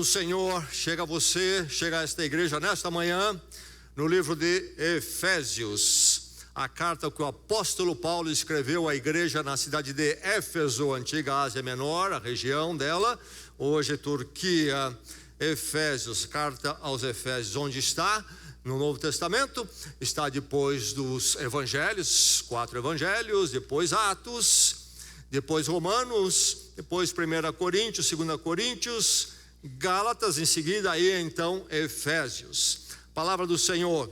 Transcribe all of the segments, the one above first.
Senhor chega a você, chega a esta igreja nesta manhã, no livro de Efésios, a carta que o apóstolo Paulo escreveu à igreja na cidade de Éfeso, antiga Ásia Menor, a região dela, hoje Turquia. Efésios, carta aos Efésios, onde está? No Novo Testamento, está depois dos evangelhos, 4 evangelhos, depois Atos, depois Romanos, depois 1 Coríntios, 2 Coríntios, Gálatas, em seguida aí então Efésios. Palavra do Senhor.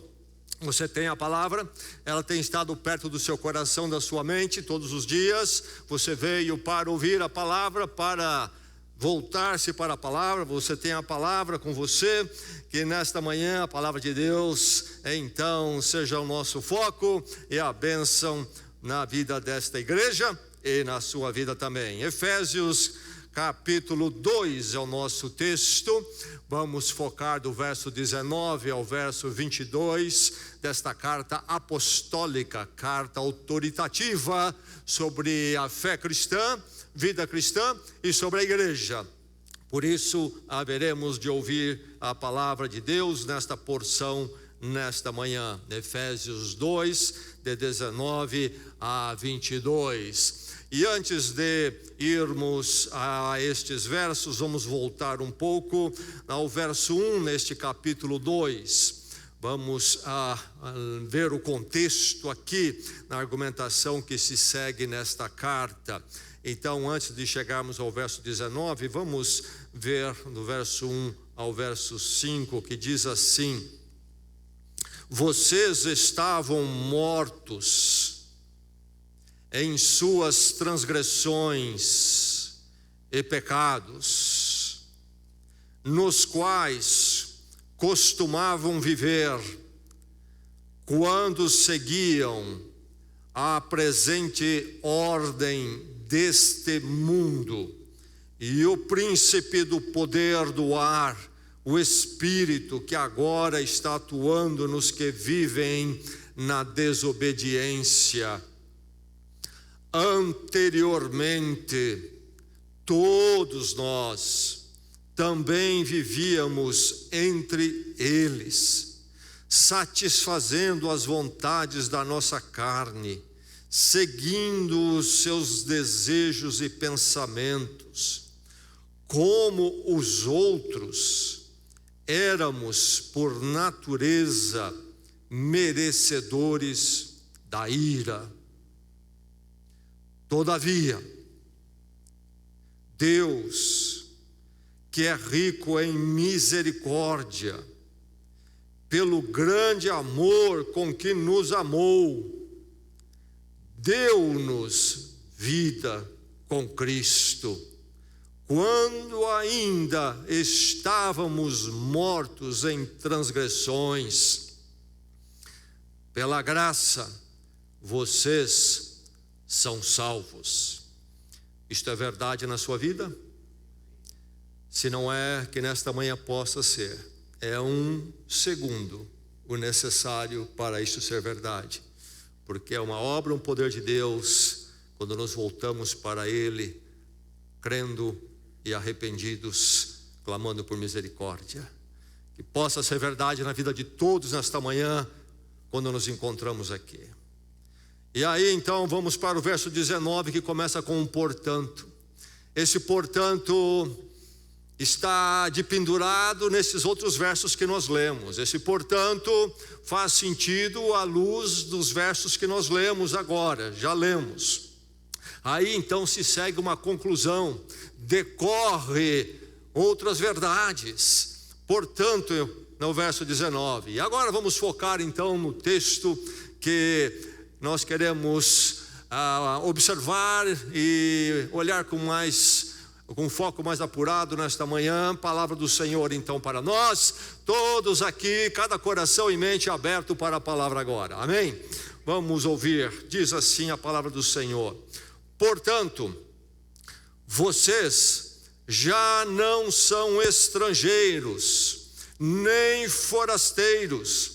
Você tem a palavra, ela tem estado perto do seu coração, da sua mente todos os dias. Você veio para ouvir a palavra, para voltar-se para a palavra. Você tem a palavra com você, que nesta manhã a palavra de Deus então seja o nosso foco e a bênção na vida desta igreja e na sua vida também. Efésios capítulo 2 é o nosso texto. Vamos focar do verso 19 ao verso 22 desta carta apostólica, carta autoritativa sobre a fé cristã, vida cristã e sobre a igreja. Por isso haveremos de ouvir a palavra de Deus nesta porção nesta manhã. Efésios 2, de 19 a 22. E antes de irmos a estes versos, vamos voltar um pouco ao verso 1 neste capítulo 2. Vamos ver o contexto aqui na argumentação que se segue nesta carta. Então, antes de chegarmos ao verso 19, vamos ver do verso 1 ao verso 5, que diz assim: vocês estavam mortos em suas transgressões e pecados, nos quais costumavam viver quando seguiam a presente ordem deste mundo e o príncipe do poder do ar, o espírito que agora está atuando nos que vivem na desobediência. Anteriormente, todos nós também vivíamos entre eles, satisfazendo as vontades da nossa carne, seguindo os seus desejos e pensamentos. Como os outros, éramos por natureza merecedores da ira. Todavia, Deus, que é rico em misericórdia, pelo grande amor com que nos amou, deu-nos vida com Cristo, quando ainda estávamos mortos em transgressões. Pela graça, vocês são salvos. Isto é verdade na sua vida? Se não é, que nesta manhã possa ser. É um segundo o necessário para isto ser verdade, porque é uma obra, um poder de Deus, quando nos voltamos para Ele, crendo e arrependidos, clamando por misericórdia. Que possa ser verdade na vida de todos nesta manhã, quando nos encontramos aqui. E aí então vamos para o verso 19, que começa com um portanto. Esse portanto está pendurado nesses outros versos que nós lemos. Esse portanto faz sentido à luz dos versos que nós lemos agora, já lemos. Aí então se segue uma conclusão, decorre outras verdades. Portanto, no verso 19. E agora vamos focar então no texto que nós queremos observar e olhar com foco mais apurado nesta manhã. Palavra do Senhor então para nós, todos aqui, cada coração e mente aberto para a palavra agora, amém? Vamos ouvir, diz assim a palavra do Senhor: portanto, vocês já não são estrangeiros, nem forasteiros,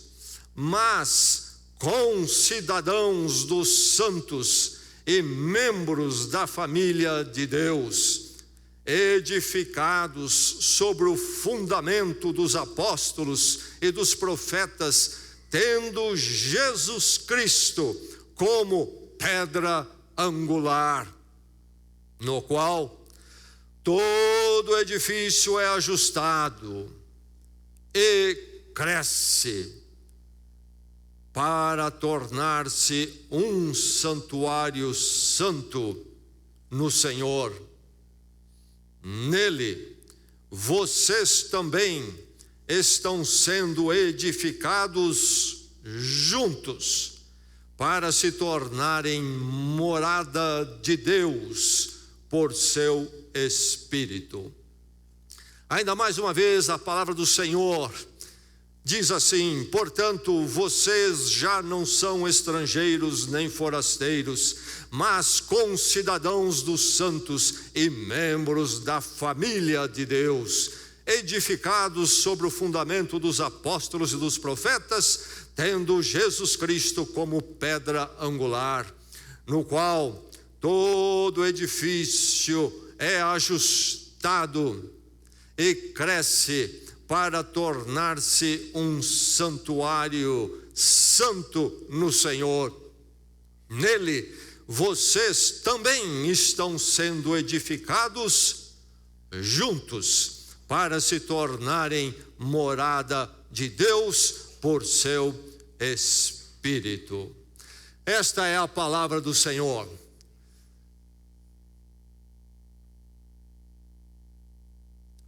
mas concidadãos dos santos e membros da família de Deus, edificados sobre o fundamento dos apóstolos e dos profetas, tendo Jesus Cristo como pedra angular, no qual todo edifício é ajustado e cresce para tornar-se um santuário santo no Senhor. Nele, vocês também estão sendo edificados juntos para se tornarem morada de Deus por seu Espírito. Ainda mais uma vez a palavra do Senhor diz assim: portanto, vocês já não são estrangeiros nem forasteiros, mas concidadãos dos santos e membros da família de Deus, edificados sobre o fundamento dos apóstolos e dos profetas, tendo Jesus Cristo como pedra angular, no qual todo edifício é ajustado e cresce para tornar-se um santuário santo no Senhor. Nele, vocês também estão sendo edificados juntos para se tornarem morada de Deus por seu Espírito. Esta é a palavra do Senhor.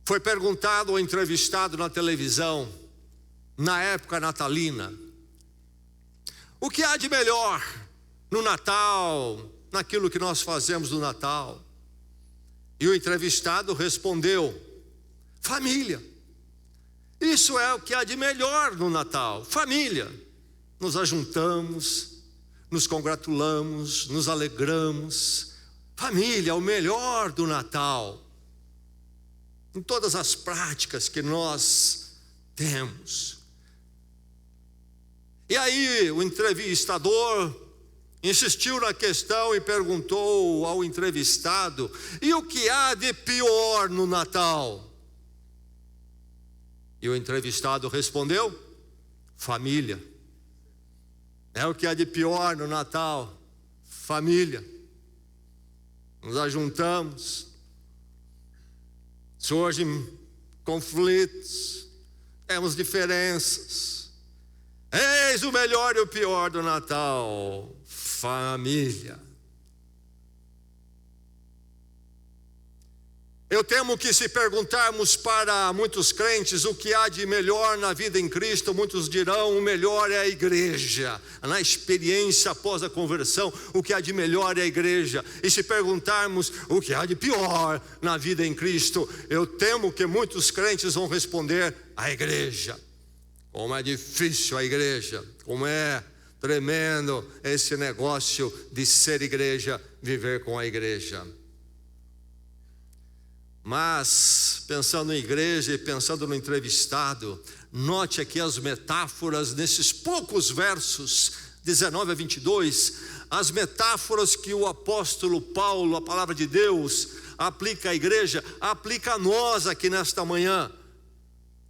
Foi perguntado ou entrevistado na televisão, na época natalina, o que há de melhor no Natal, naquilo que nós fazemos no Natal? E o entrevistado respondeu: família. Isso é o que há de melhor no Natal, família. Nos ajuntamos, nos congratulamos, nos alegramos. Família é o melhor do Natal. Em todas as práticas que nós temos. E aí o entrevistador insistiu na questão e perguntou ao entrevistado: e o que há de pior no Natal? E o entrevistado respondeu: família. É o que há de pior no Natal, família. Nos ajuntamos, surgem conflitos, temos diferenças. Eis o melhor e o pior do Natal: família. Eu temo que, se perguntarmos para muitos crentes o que há de melhor na vida em Cristo, muitos dirão: o melhor é a igreja. Na experiência após a conversão, o que há de melhor é a igreja. E se perguntarmos o que há de pior na vida em Cristo, eu temo que muitos crentes vão responder: a igreja. Como é difícil a igreja, como é tremendo esse negócio de ser igreja, viver com a igreja. Mas, pensando em igreja e pensando no entrevistado, note aqui as metáforas nesses poucos versos, 19 a 22, as metáforas que o apóstolo Paulo, a palavra de Deus, aplica à igreja, aplica a nós aqui nesta manhã.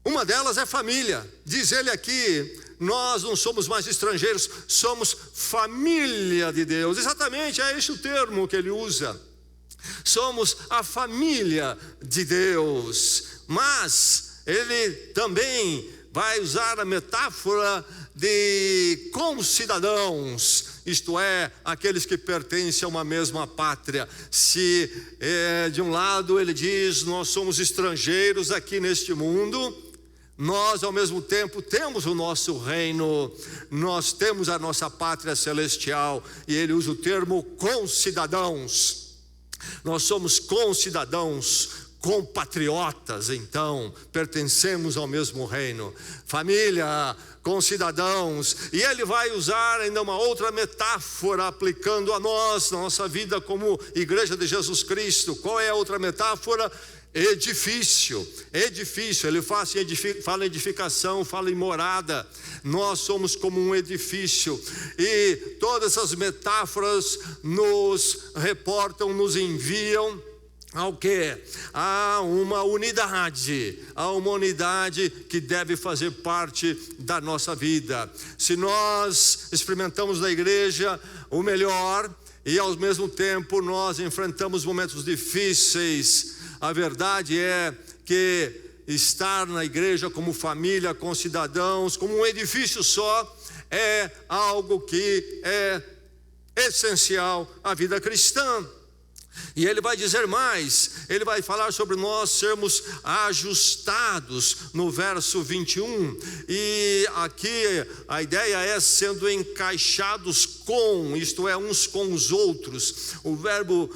Uma delas é família. Diz ele aqui: nós não somos mais estrangeiros, somos família de Deus. Exatamente, é esse o termo que ele usa. Somos a família de Deus. Mas ele também vai usar a metáfora de concidadãos, isto é, aqueles que pertencem a uma mesma pátria. Se de um lado ele diz: nós somos estrangeiros aqui neste mundo, nós ao mesmo tempo temos o nosso reino, nós temos a nossa pátria celestial. E ele usa o termo concidadãos. Nós somos concidadãos, compatriotas, então, pertencemos ao mesmo reino. Família, concidadãos. E ele vai usar ainda uma outra metáfora, aplicando a nós, na nossa vida como igreja de Jesus Cristo. Qual é a outra metáfora? Edifício. Edifício, ele fala em edificação, fala em morada. Nós somos como um edifício. E todas essas metáforas nos reportam, nos enviam ao quê? Há uma unidade que deve fazer parte da nossa vida. Se nós experimentamos na igreja o melhor e ao mesmo tempo nós enfrentamos momentos difíceis, a verdade é que estar na igreja como família, com cidadãos, como um edifício só, é algo que é essencial à vida cristã. E ele vai dizer mais, ele vai falar sobre nós sermos ajustados no verso 21. E aqui a ideia é sendo encaixados com, isto é, uns com os outros. O verbo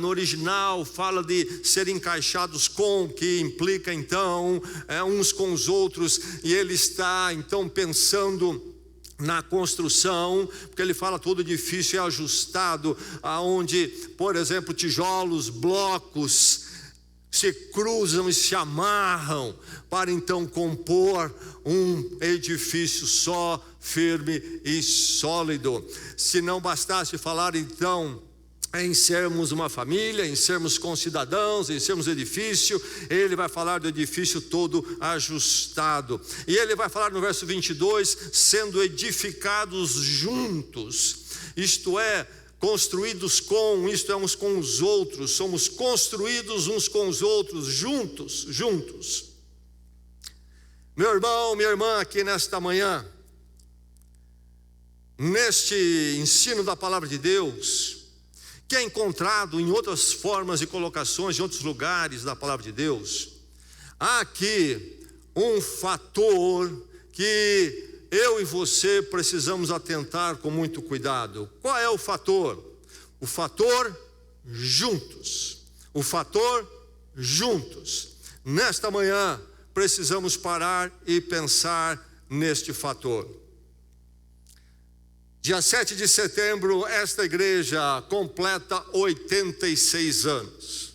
no original fala de ser encaixados com, que implica então uns com os outros. E ele está então pensando na construção, porque ele fala todo edifício é ajustado, aonde, por exemplo, tijolos, blocos se cruzam e se amarram para então compor um edifício só, firme e sólido. Se não bastasse falar então em sermos uma família, em sermos concidadãos, em sermos edifício, ele vai falar do edifício todo ajustado. E ele vai falar no verso 22, sendo edificados juntos, isto é, construídos com, isto é, uns com os outros, somos construídos uns com os outros, juntos. Meu irmão, minha irmã, aqui nesta manhã, neste ensino da palavra de Deus, que é encontrado em outras formas e colocações, em outros lugares da palavra de Deus, há aqui um fator que eu e você precisamos atentar com muito cuidado. Qual é o fator? O fator juntos. O fator juntos. Nesta manhã, precisamos parar e pensar neste fator. Dia 7 de setembro, esta igreja completa 86 anos.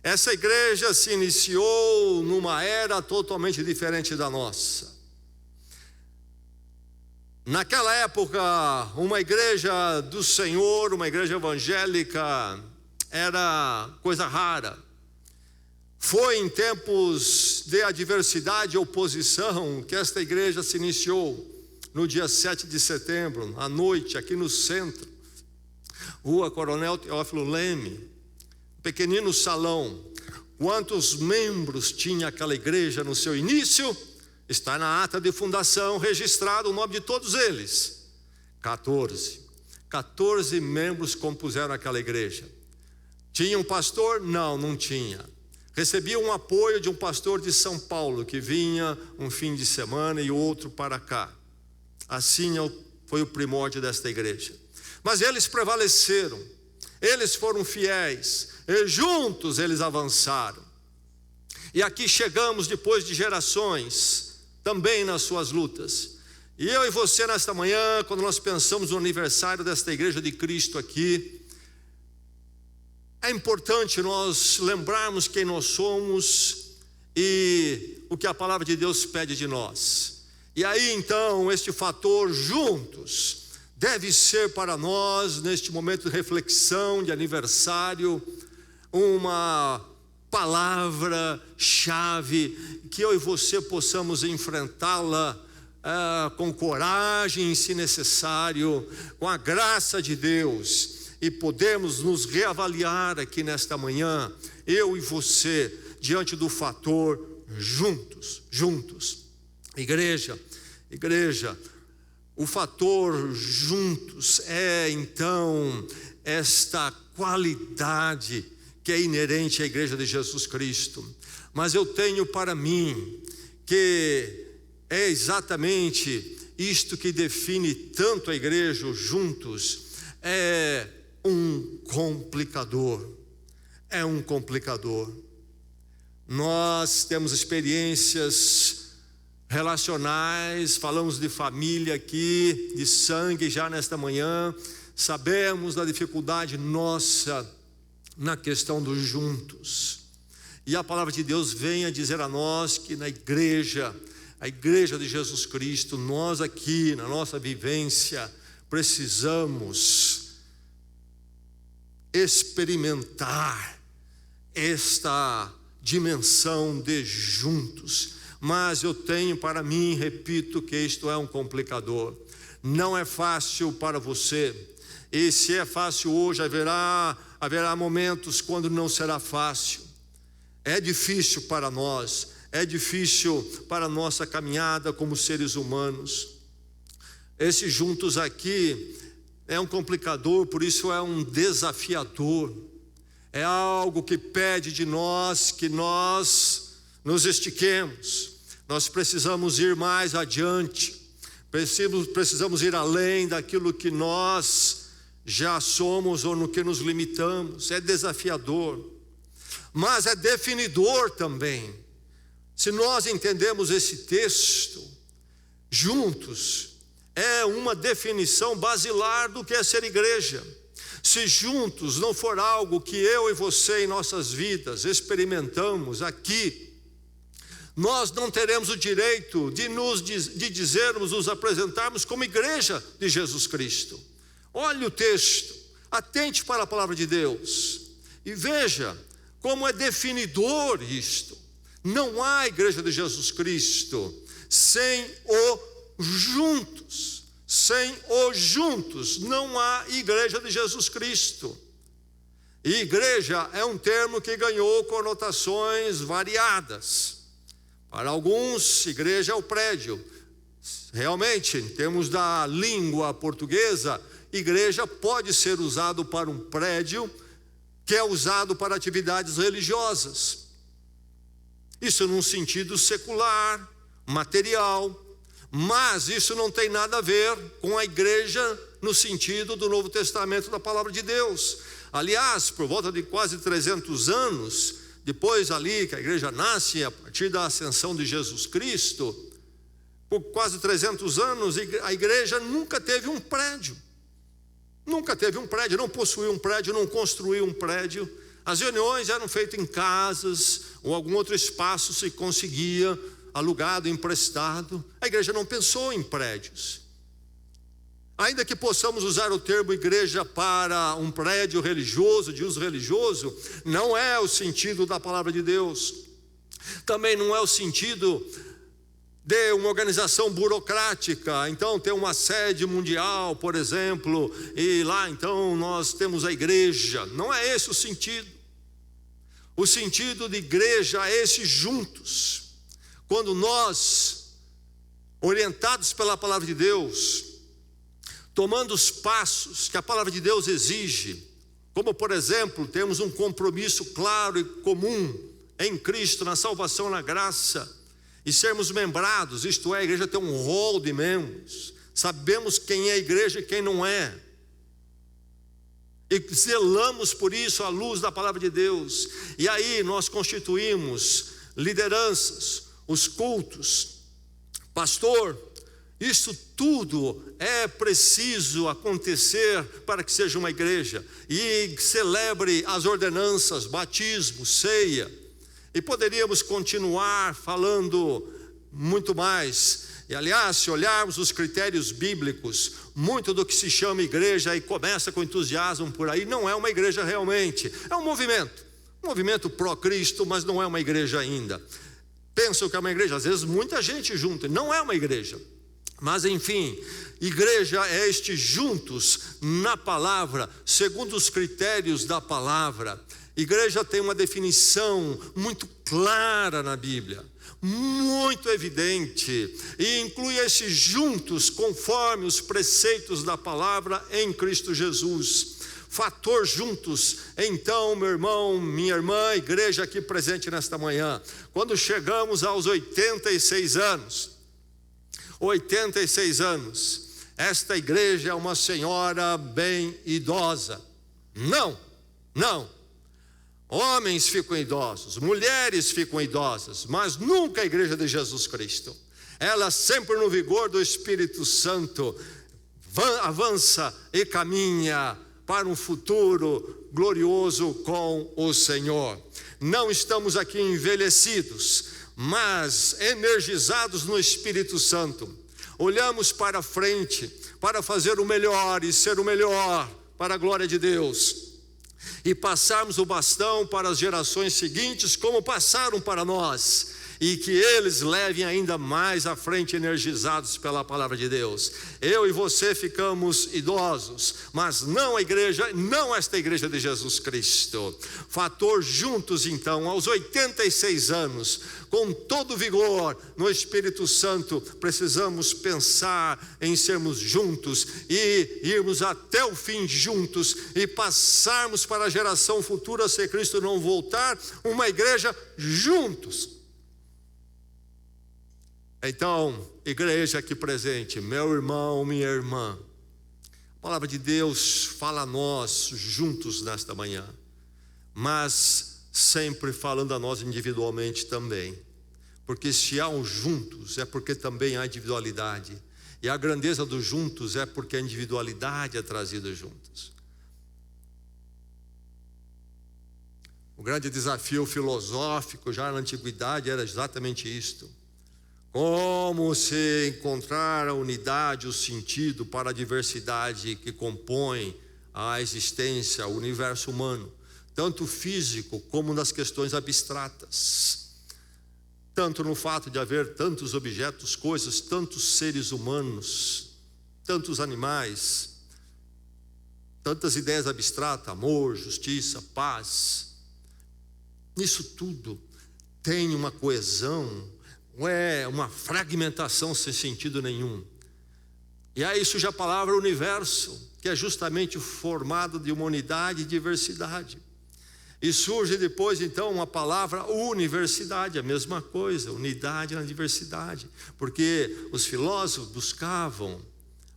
Essa igreja se iniciou numa era totalmente diferente da nossa. Naquela época, uma igreja do Senhor, uma igreja evangélica, era coisa rara. Foi em tempos de adversidade e oposição que esta igreja se iniciou. No dia 7 de setembro, à noite, aqui no centro, Rua Coronel Teófilo Leme, pequenino salão. Quantos membros tinha aquela igreja no seu início? Está na ata de fundação registrado o nome de todos eles. 14 membros compuseram aquela igreja. Tinha um pastor? Não tinha. Recebia um apoio de um pastor de São Paulo, que vinha um fim de semana e outro para cá. Assim foi o primórdio desta igreja. Mas eles prevaleceram, eles foram fiéis, e juntos eles avançaram. E aqui chegamos depois de gerações, também nas suas lutas. E eu e você nesta manhã, quando nós pensamos no aniversário desta igreja de Cristo aqui, é importante nós lembrarmos quem nós somos e o que a palavra de Deus pede de nós. E aí então este fator juntos deve ser para nós, neste momento de reflexão, de aniversário, uma palavra-chave, que eu e você possamos enfrentá-la com coragem, se necessário, com a graça de Deus, e podemos nos reavaliar aqui nesta manhã, eu e você, diante do fator juntos. Igreja, o fator juntos é então esta qualidade que é inerente à igreja de Jesus Cristo. Mas eu tenho para mim que é exatamente isto que define tanto a igreja juntos, é um complicador. Nós temos experiências relacionais, falamos de família aqui, de sangue já nesta manhã, sabemos da dificuldade nossa na questão dos juntos, e a palavra de Deus vem a dizer a nós que na igreja, a igreja de Jesus Cristo, nós aqui na nossa vivência precisamos experimentar esta dimensão de juntos. Mas eu tenho para mim, repito, que isto é um complicador. Não é fácil para você. E se é fácil hoje, haverá momentos quando não será fácil. É difícil para nós, é difícil para a nossa caminhada como seres humanos. Esses juntos aqui é um complicador, por isso é um desafiador. É algo que pede de nós que nós nos estiquemos. Nós precisamos ir mais adiante. Precisamos ir além daquilo que nós já somos ou no que nos limitamos. É desafiador, mas é definidor também. Se nós entendemos esse texto, juntos é uma definição basilar do que é ser igreja. Se juntos não for algo que eu e você em nossas vidas experimentamos aqui, nós não teremos o direito de dizermos, nos apresentarmos como igreja de Jesus Cristo. Olhe o texto, atente para a palavra de Deus e veja como é definidor isto. Não há igreja de Jesus Cristo sem o juntos. Sem o juntos não há igreja de Jesus Cristo. E igreja é um termo que ganhou conotações variadas. Para alguns, igreja é o prédio. Realmente, em termos da língua portuguesa, igreja pode ser usado para um prédio que é usado para atividades religiosas. Isso num sentido secular, material, mas isso não tem nada a ver com a igreja no sentido do Novo Testamento da palavra de Deus. Aliás, por volta de quase 300 anos, depois ali que a igreja nasce, a partir da ascensão de Jesus Cristo, por quase 300 anos, a igreja nunca teve um prédio. Nunca teve um prédio, não possuiu um prédio, não construiu um prédio. As reuniões eram feitas em casas ou algum outro espaço se conseguia, alugado, emprestado. A igreja não pensou em prédios. Ainda que possamos usar o termo igreja para um prédio religioso, de uso religioso, não é o sentido da palavra de Deus. Também não é o sentido de uma organização burocrática. Então tem uma sede mundial, por exemplo, e lá então nós temos a igreja. Não é esse o sentido. O sentido de igreja é esse juntos. Quando nós, orientados pela palavra de Deus, tomando os passos que a palavra de Deus exige, como por exemplo, temos um compromisso claro e comum em Cristo, na salvação, na graça, e sermos membrados, isto é, a igreja tem um rol de membros, sabemos quem é a igreja e quem não é, e zelamos por isso à luz da palavra de Deus, e aí nós constituímos lideranças, os cultos, pastor. Isso tudo é preciso acontecer para que seja uma igreja e celebre as ordenanças, batismo, ceia, e poderíamos continuar falando muito mais. E aliás, se olharmos os critérios bíblicos, muito do que se chama igreja e começa com entusiasmo por aí, não é uma igreja realmente, é um movimento pró-Cristo, mas não é uma igreja ainda. Pensam que é uma igreja, às vezes muita gente junta, não é uma igreja. Mas enfim, igreja é este juntos na palavra, segundo os critérios da palavra. Igreja tem uma definição muito clara na Bíblia, muito evidente, e inclui esses juntos conforme os preceitos da palavra em Cristo Jesus. Fator juntos. Então, meu irmão, minha irmã, igreja aqui presente nesta manhã, quando chegamos aos 86 anos, esta igreja é uma senhora bem idosa. Não. Homens ficam idosos, mulheres ficam idosas, mas nunca a igreja de Jesus Cristo. Ela sempre no vigor do Espírito Santo avança e caminha para um futuro glorioso com o Senhor. Não estamos aqui envelhecidos, mas energizados no Espírito Santo. Olhamos para frente para fazer o melhor e ser o melhor para a glória de Deus. e passarmos o bastão para as gerações seguintes, como passaram para nós, e que eles levem ainda mais à frente, energizados pela palavra de Deus. Eu e você ficamos idosos, mas não a igreja, não esta igreja de Jesus Cristo. Fator juntos então, aos 86 anos, com todo vigor no Espírito Santo, precisamos pensar em sermos juntos e irmos até o fim juntos e passarmos para a geração futura, se Cristo não voltar, uma igreja juntos. Então, igreja aqui presente, meu irmão, minha irmã, a palavra de Deus fala a nós juntos nesta manhã, mas sempre falando a nós individualmente também, porque se há um juntos é porque também há individualidade, e a grandeza dos juntos é porque a individualidade é trazida juntos. O grande desafio filosófico já na antiguidade era exatamente isto: como se encontrar a unidade, o sentido para a diversidade que compõe a existência, o universo humano, tanto físico como nas questões abstratas, tanto no fato de haver tantos objetos, coisas, tantos seres humanos, tantos animais, tantas ideias abstratas, amor, justiça, paz. Nisso tudo tem uma coesão, não é uma fragmentação sem sentido nenhum. E aí surge a palavra universo, que é justamente formado de uma unidade e diversidade. E surge depois então a palavra universidade, a mesma coisa, unidade na diversidade. Porque os filósofos buscavam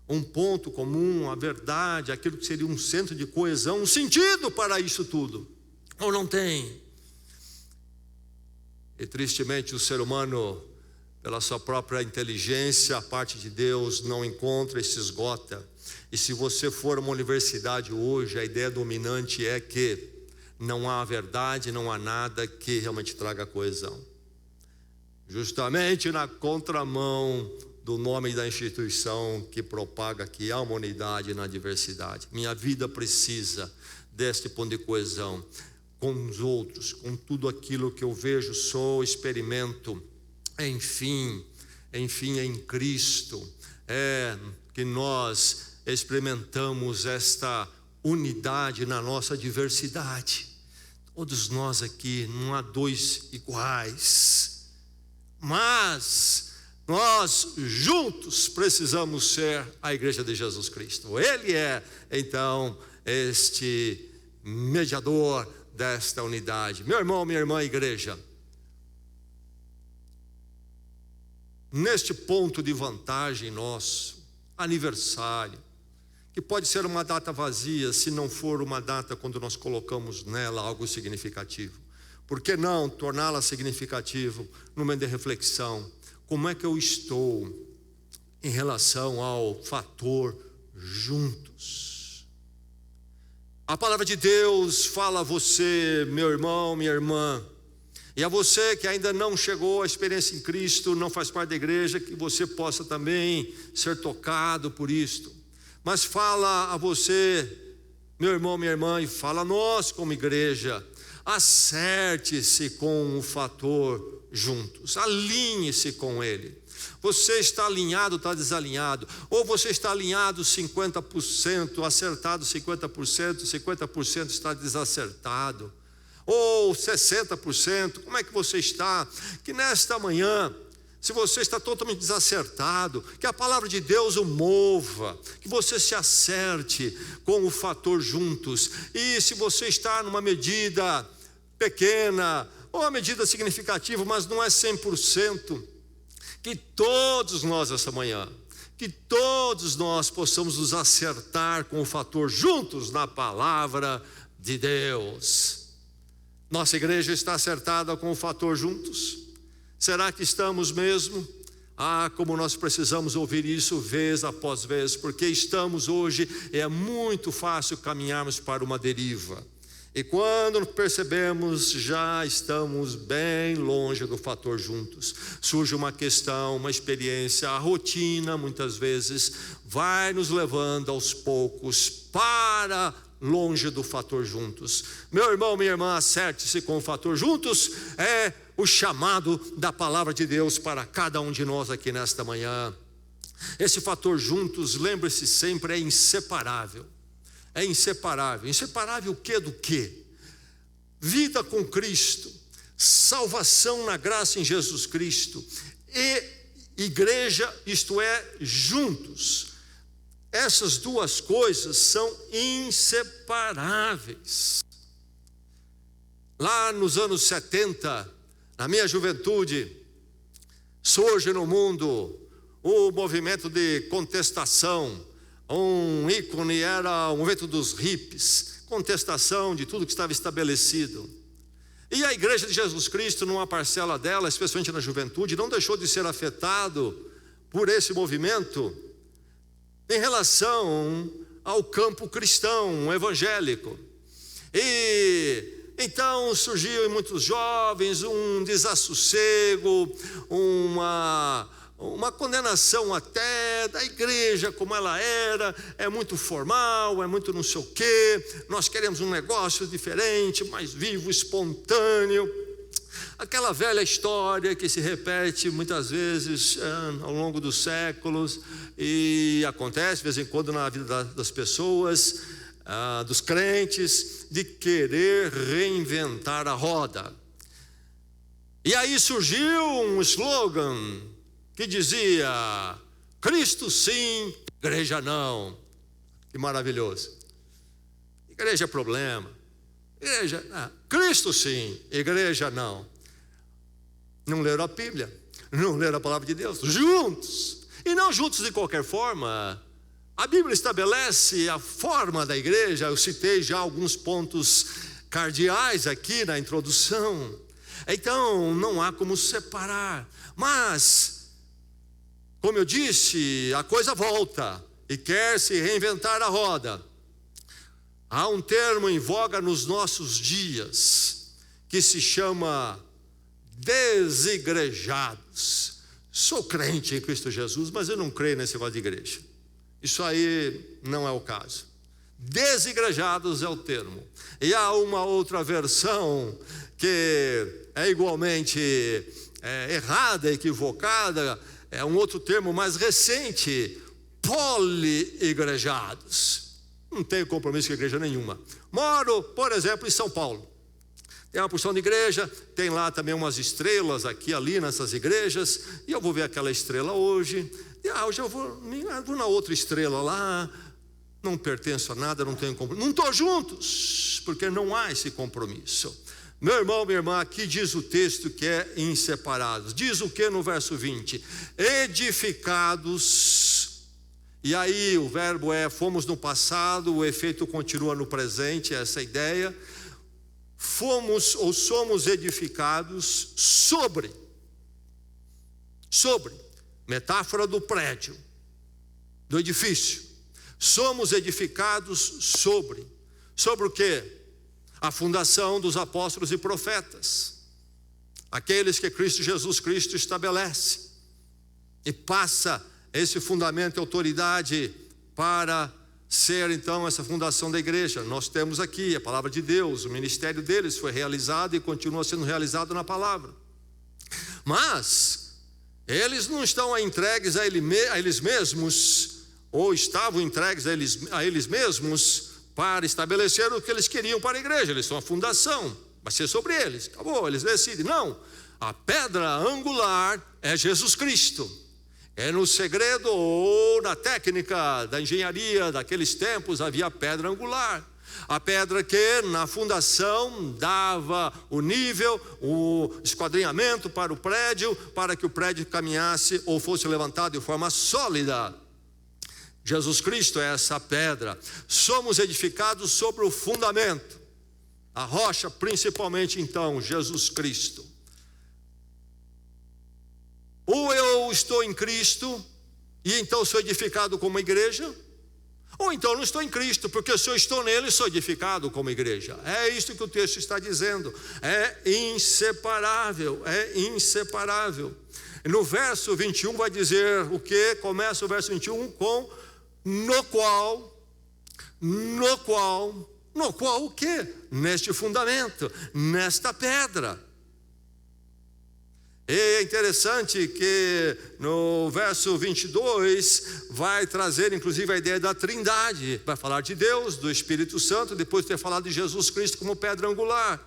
um ponto comum, a verdade, aquilo que seria um centro de coesão, um sentido para isso tudo. Ou não tem? E tristemente o ser humano, pela sua própria inteligência, a parte de Deus não encontra e se esgota. E se você for a uma universidade hoje, a ideia dominante é que não há verdade, não há nada que realmente traga coesão. Justamente na contramão do nome da instituição que propaga que há uma unidade na diversidade. Minha vida precisa deste ponto de coesão com os outros, com tudo aquilo que eu vejo, sou, experimento. Enfim, em Cristo é que nós experimentamos esta unidade na nossa diversidade. Todos nós aqui, não há dois iguais, mas nós juntos precisamos ser a igreja de Jesus Cristo. Ele é então este mediador desta unidade. Meu irmão, minha irmã, igreja, neste ponto de vantagem nosso, aniversário, que pode ser uma data vazia, se não for uma data quando nós colocamos nela algo significativo. Por que não torná-la significativo no momento de reflexão? Como é que eu estou em relação ao fator juntos? A palavra de Deus fala a você, meu irmão, minha irmã, e a você que ainda não chegou à experiência em Cristo, não faz parte da igreja, que você possa também ser tocado por isto. Mas fala a você, meu irmão, minha irmã, e fala a nós como igreja: acerte-se com o fator juntos, alinhe-se com ele. Você está alinhado, está desalinhado, ou você está alinhado 50%, acertado 50%, 50% está desacertado, ou 60%, como é que você está? Que nesta manhã, se você está totalmente desacertado, que a palavra de Deus o mova, que você se acerte com o fator juntos. E se você está numa medida pequena, ou uma medida significativa, mas não é 100%, que todos nós essa manhã, que todos nós possamos nos acertar com o fator juntos na palavra de Deus. Nossa igreja está acertada com o fator juntos? Será que estamos mesmo? Como nós precisamos ouvir isso vez após vez, porque estamos hoje, é muito fácil caminharmos para uma deriva. E quando percebemos, já estamos bem longe do fator juntos. Surge uma questão, uma experiência, a rotina muitas vezes vai nos levando aos poucos para longe do fator juntos. Meu irmão, minha irmã, acerte-se com o fator juntos. É o chamado da palavra de Deus para cada um de nós aqui nesta manhã. Esse fator juntos, lembre-se sempre, é inseparável. É inseparável. Inseparável o quê do quê? Vida com Cristo, salvação na graça em Jesus Cristo e igreja, isto é, juntos. Essas duas coisas são inseparáveis. Lá nos anos 70, na minha juventude, surge no mundo o movimento de contestação. Um ícone era o movimento dos hippies, contestação de tudo que estava estabelecido. E a igreja de Jesus Cristo, numa parcela dela, especialmente na juventude, não deixou de ser afetado por esse movimento em relação ao campo cristão, evangélico. E então surgiu em muitos jovens um desassossego, uma condenação até da igreja como ela era, é muito formal, é muito não sei o quê, nós queremos um negócio diferente, mais vivo, espontâneo. Aquela velha história que se repete muitas vezes ao longo dos séculos e acontece de vez em quando na vida das pessoas, dos crentes, de querer reinventar a roda. E aí surgiu um slogan que dizia: Cristo sim, igreja não. Que maravilhoso. Igreja é problema. Cristo sim, igreja não. Não leram a Bíblia, não leram a palavra de Deus. Juntos, e não juntos de qualquer forma. A Bíblia estabelece a forma da igreja. Eu citei já alguns pontos cardeais aqui na introdução. Então não há como separar. Mas, como eu disse, a coisa volta e quer se reinventar a roda. Há um termo em voga nos nossos dias que se chama desigrejados. Sou crente em Cristo Jesus, mas eu não creio nesse negócio de igreja. Isso aí não é o caso. Desigrejados é o termo. E há uma outra versão que é igualmente errada, equivocada. É um outro termo mais recente: poliigrejados. Não tenho compromisso com igreja nenhuma. Moro, por exemplo, em São Paulo. Tem uma porção de igreja, tem lá também umas estrelas aqui, ali nessas igrejas, e eu vou ver aquela estrela hoje. E hoje eu vou na outra estrela lá. Não pertenço a nada, não tenho compromisso. Não estou juntos, porque não há esse compromisso. Meu irmão, minha irmã, aqui diz o texto que é inseparáveis. Diz o que no verso 20? Edificados. E aí o verbo é fomos no passado, o efeito continua no presente, essa ideia. Fomos ou somos edificados sobre, metáfora do prédio, do edifício. Somos edificados sobre o quê? A fundação dos apóstolos e profetas, aqueles que Cristo Jesus Cristo estabelece e passa esse fundamento e autoridade para ser então essa fundação da igreja. Nós temos aqui a palavra de Deus, o ministério deles foi realizado e continua sendo realizado na palavra. Mas eles não estão entregues a eles mesmos, ou estavam entregues a eles mesmos para estabelecer o que eles queriam para a igreja. Eles são a fundação, vai ser sobre eles, acabou, eles decidem. Não, a pedra angular é Jesus Cristo. É no segredo ou na técnica da engenharia daqueles tempos havia a pedra angular. A pedra que na fundação dava o nível, o esquadrinhamento para o prédio, para que o prédio caminhasse ou fosse levantado de forma sólida. Jesus Cristo é essa pedra. Somos edificados sobre o fundamento, a rocha principalmente então, Jesus Cristo. Ou eu estou em Cristo e então sou edificado como igreja, ou então não estou em Cristo, porque se eu estou nele sou edificado como igreja. É isso que o texto está dizendo. É inseparável, é inseparável. No verso 21 vai dizer o que? Começa o verso 21 com: no qual no qual o quê? Neste fundamento, nesta pedra. E é interessante que no verso 22 vai trazer inclusive a ideia da trindade. Vai falar de Deus, do Espírito Santo, depois de ter falado de Jesus Cristo como pedra angular.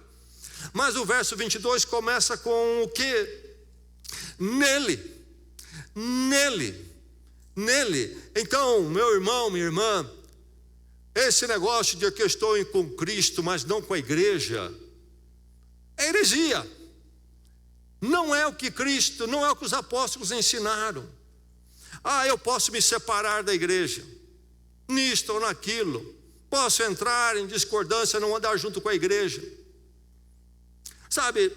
Mas o verso 22 começa com o quê? Nele. Então, meu irmão, minha irmã, esse negócio de que eu estou com Cristo, mas não com a igreja, é heresia. Não é o que Cristo, não é o que os apóstolos ensinaram. Eu posso me separar da igreja, nisto ou naquilo. Posso entrar em discordância, não andar junto com a igreja. Sabe,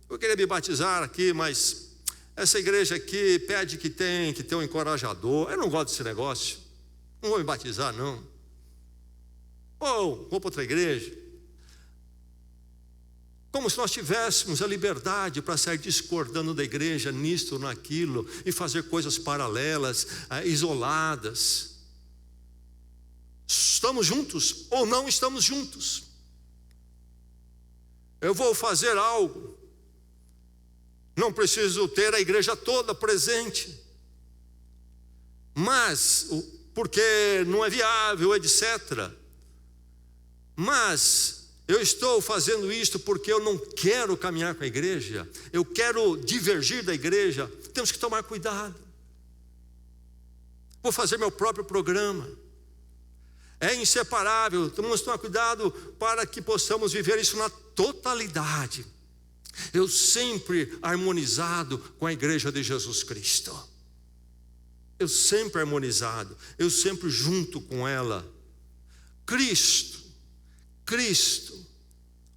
eu queria me batizar aqui, mas essa igreja aqui pede que tem um encorajador. Eu não gosto desse negócio. Não vou me batizar, não. Ou vou para outra igreja. Como se nós tivéssemos a liberdade para sair discordando da igreja nisto ou naquilo e fazer coisas paralelas, isoladas. Estamos juntos ou não estamos juntos? Eu vou fazer algo, não preciso ter a igreja toda presente, mas porque não é viável, etc. Mas eu estou fazendo isto porque eu não quero caminhar com a igreja, eu quero divergir da igreja. Temos que tomar cuidado. Vou fazer meu próprio programa. É inseparável. Temos que tomar cuidado para que possamos viver isso na totalidade. Eu sempre harmonizado com a igreja de Jesus Cristo. Eu sempre harmonizado, eu sempre junto com ela. Cristo,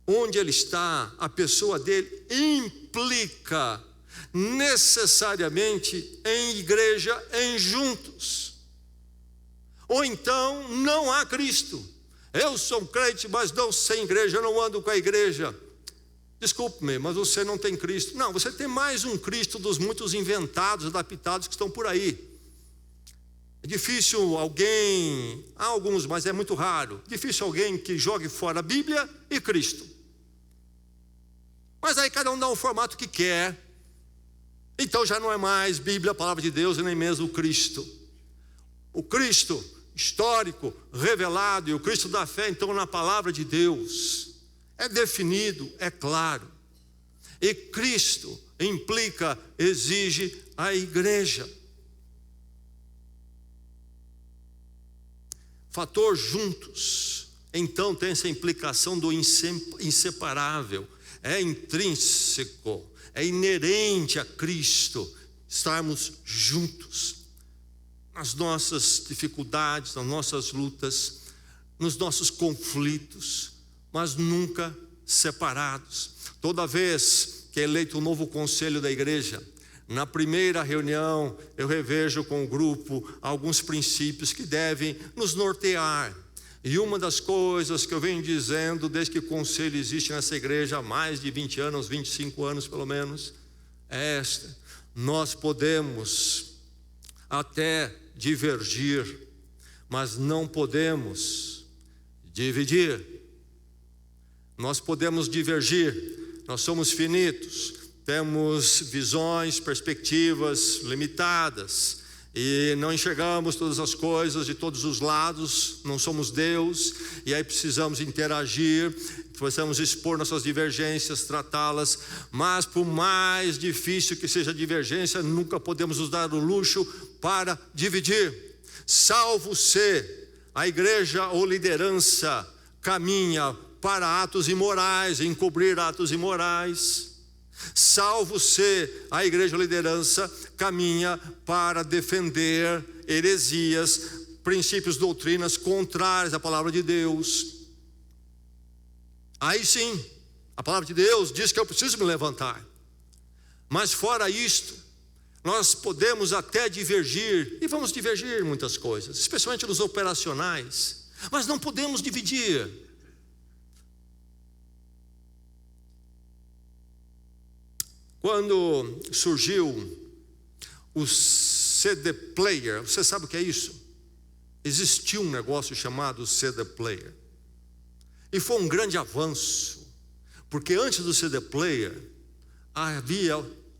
onde Ele está, a pessoa dele implica necessariamente em igreja, em juntos. Ou então não há Cristo. Eu sou um crente, mas não sem igreja, eu não ando com a igreja. Desculpe-me, mas você não tem Cristo. Não, você tem mais um Cristo dos muitos inventados, adaptados que estão por aí. É difícil alguém, há alguns, mas é muito raro, difícil alguém que jogue fora a Bíblia e Cristo. Mas aí cada um dá um formato que quer. Então já não é mais Bíblia, a palavra de Deus, e nem mesmo o Cristo. O Cristo histórico, revelado, e o Cristo da fé, então, na palavra de Deus, é definido, é claro. E Cristo implica, exige a igreja. Fator juntos, então tem essa implicação do inseparável, é intrínseco, é inerente a Cristo, estarmos juntos, nas nossas dificuldades, nas nossas lutas, nos nossos conflitos, mas nunca separados. Toda vez que é eleito um novo conselho da igreja, na primeira reunião eu revejo com o grupo alguns princípios que devem nos nortear. E uma das coisas que eu venho dizendo desde que o conselho existe nessa igreja há mais de 20 anos, 25 anos pelo menos, é esta: nós podemos até divergir, mas não podemos dividir. Nós podemos divergir, nós somos finitos, temos visões, perspectivas limitadas e não enxergamos todas as coisas de todos os lados, não somos Deus, e aí precisamos interagir, precisamos expor nossas divergências, tratá-las, mas por mais difícil que seja a divergência, nunca podemos nos dar o luxo para dividir, salvo se a igreja ou liderança caminha para atos imorais, encobrir atos imorais, salvo se a igreja ou liderança caminha para defender heresias, princípios, doutrinas contrárias à palavra de Deus. Aí sim, a palavra de Deus diz que eu preciso me levantar. Mas fora isto, nós podemos até divergir, e vamos divergir em muitas coisas, especialmente nos operacionais, mas não podemos dividir. Quando surgiu o CD player, você sabe o que é isso? existia um negócio chamado CD player. E foi um grande avanço, porque antes do CD player havia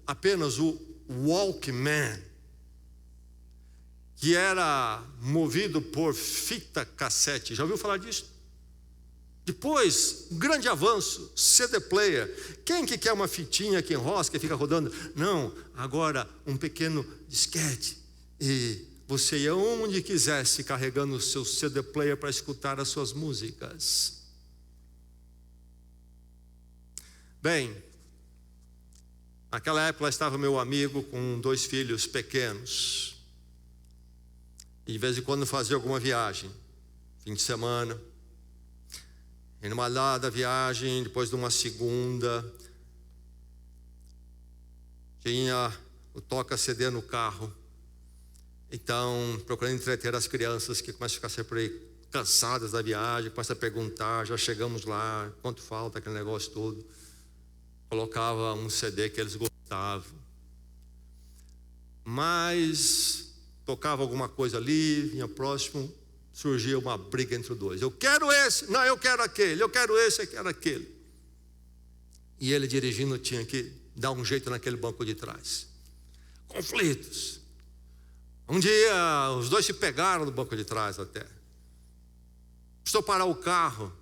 apenas o Walkman, que era movido por fita cassete. Já ouviu falar disso? Depois, grande avanço, CD player. Quem que quer uma fitinha que enrosca e fica rodando? Não, agora um pequeno disquete. E você ia onde quisesse carregando o seu CD player para escutar as suas músicas. Bem, naquela época estava meu amigo com 2 filhos pequenos. E de vez em quando fazia alguma viagem, fim de semana. E numa dada viagem, depois de uma segunda, tinha o toca-CD no carro. Então, procurando entreter as crianças que começam a ficar sempre cansadas da viagem, começam a perguntar, já chegamos lá, quanto falta, aquele negócio todo. Colocava um CD que eles gostavam. Mas tocava alguma coisa ali, vinha próximo, surgia uma briga entre os dois. Eu quero esse, não, eu quero aquele, eu quero esse, eu quero aquele. E ele dirigindo tinha que dar um jeito naquele banco de trás. Conflitos. Um dia os dois se pegaram no banco de trás até. Precisou parar o carro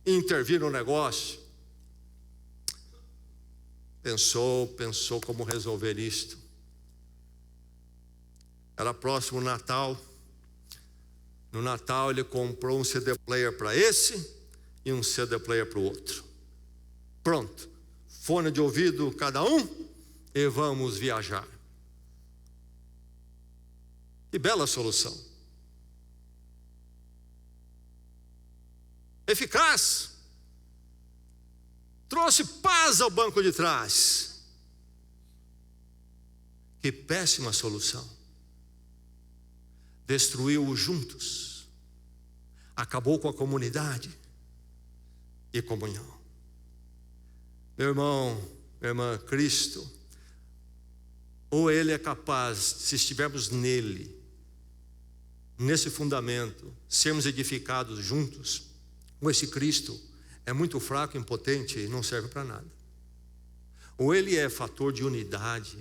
e intervir no negócio. Pensou como resolver isto. Era próximo o Natal. No Natal ele comprou um CD player para esse e um CD player para o outro. Pronto. Fone de ouvido cada um e vamos viajar. Que bela solução. Eficaz. Trouxe paz ao banco de trás. Que péssima solução. Destruiu-os juntos. Acabou com a comunidade e comunhão. Meu irmão, minha irmã, Cristo, ou Ele é capaz, se estivermos nele, nesse fundamento, sermos edificados juntos, ou esse Cristo é muito fraco, impotente e não serve para nada. Ou Ele é fator de unidade,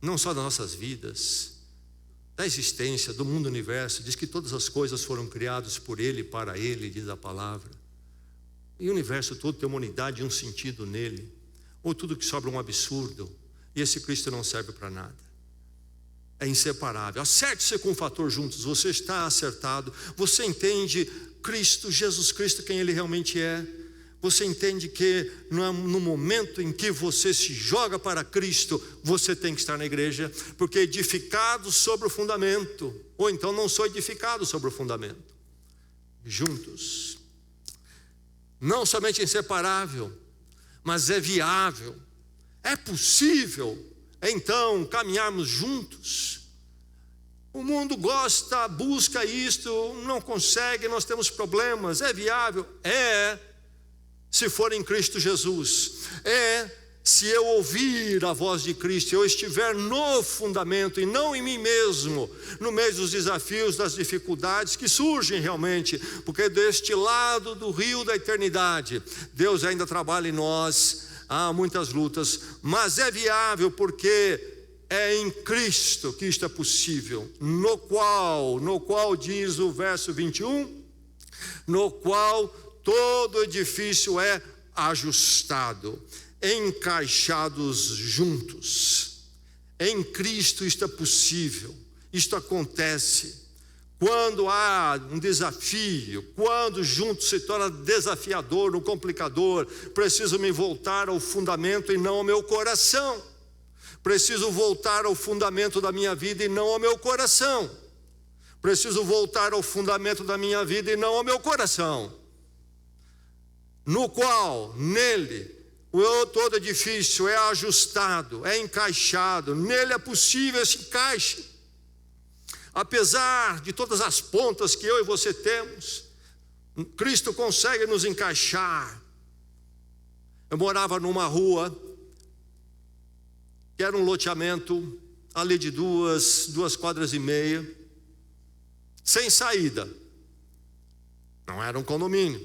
não só das nossas vidas, da existência, do mundo universo. Diz que todas as coisas foram criadas por Ele, para Ele, diz a palavra. E o universo todo tem uma unidade e um sentido nele. Ou tudo que sobra um absurdo, e esse Cristo não serve para nada. É inseparável. Acerte-se com o fator juntos. Você está acertado. Você entende Cristo, Jesus Cristo, quem Ele realmente é. Você entende que no momento em que você se joga para Cristo, você tem que estar na igreja, porque edificado sobre o fundamento, ou então não sou edificado sobre o fundamento. Juntos. Não somente inseparável, mas é viável. É possível, então, caminharmos juntos. O mundo gosta, busca isto, não consegue, nós temos problemas. É viável? É, se for em Cristo Jesus. É, se eu ouvir a voz de Cristo, eu estiver no fundamento e não em mim mesmo, no meio dos desafios, das dificuldades que surgem realmente, porque deste lado do rio da eternidade, Deus ainda trabalha em nós. Há muitas lutas, mas é viável porque é em Cristo que isto é possível, no qual diz o verso 21, no qual todo edifício é ajustado, encaixados juntos. Em Cristo isto é possível, isto acontece. Quando há um desafio, quando junto se torna desafiador, um complicador, preciso me voltar ao fundamento e não ao meu coração. Preciso voltar ao fundamento da minha vida e não ao meu coração. Preciso voltar ao fundamento da minha vida e não ao meu coração. No qual, nele, todo edifício é ajustado, é encaixado, nele é possível esse encaixe. Apesar de todas as pontas que eu e você temos, Cristo consegue nos encaixar. Eu morava numa rua que era um loteamento ali de 2,5 quadras, sem saída. Não era um condomínio.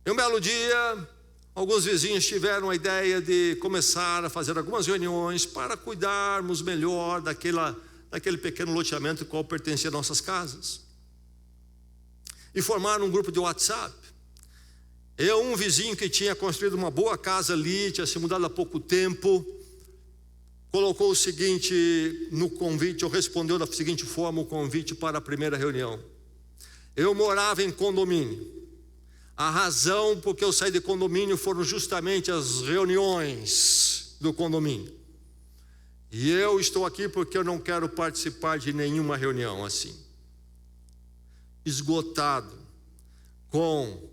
E um belo dia, alguns vizinhos tiveram a ideia de começar a fazer algumas reuniões para cuidarmos melhor daquele pequeno loteamento qual pertencia a nossas casas. E formaram um grupo de WhatsApp. Um vizinho que tinha construído uma boa casa ali, tinha se mudado há pouco tempo, colocou o seguinte no convite, ou respondeu da seguinte forma o convite para a primeira reunião: eu morava em condomínio. A razão por que eu saí de condomínio foram justamente as reuniões do condomínio. E eu estou aqui porque eu não quero participar de nenhuma reunião assim. Esgotado com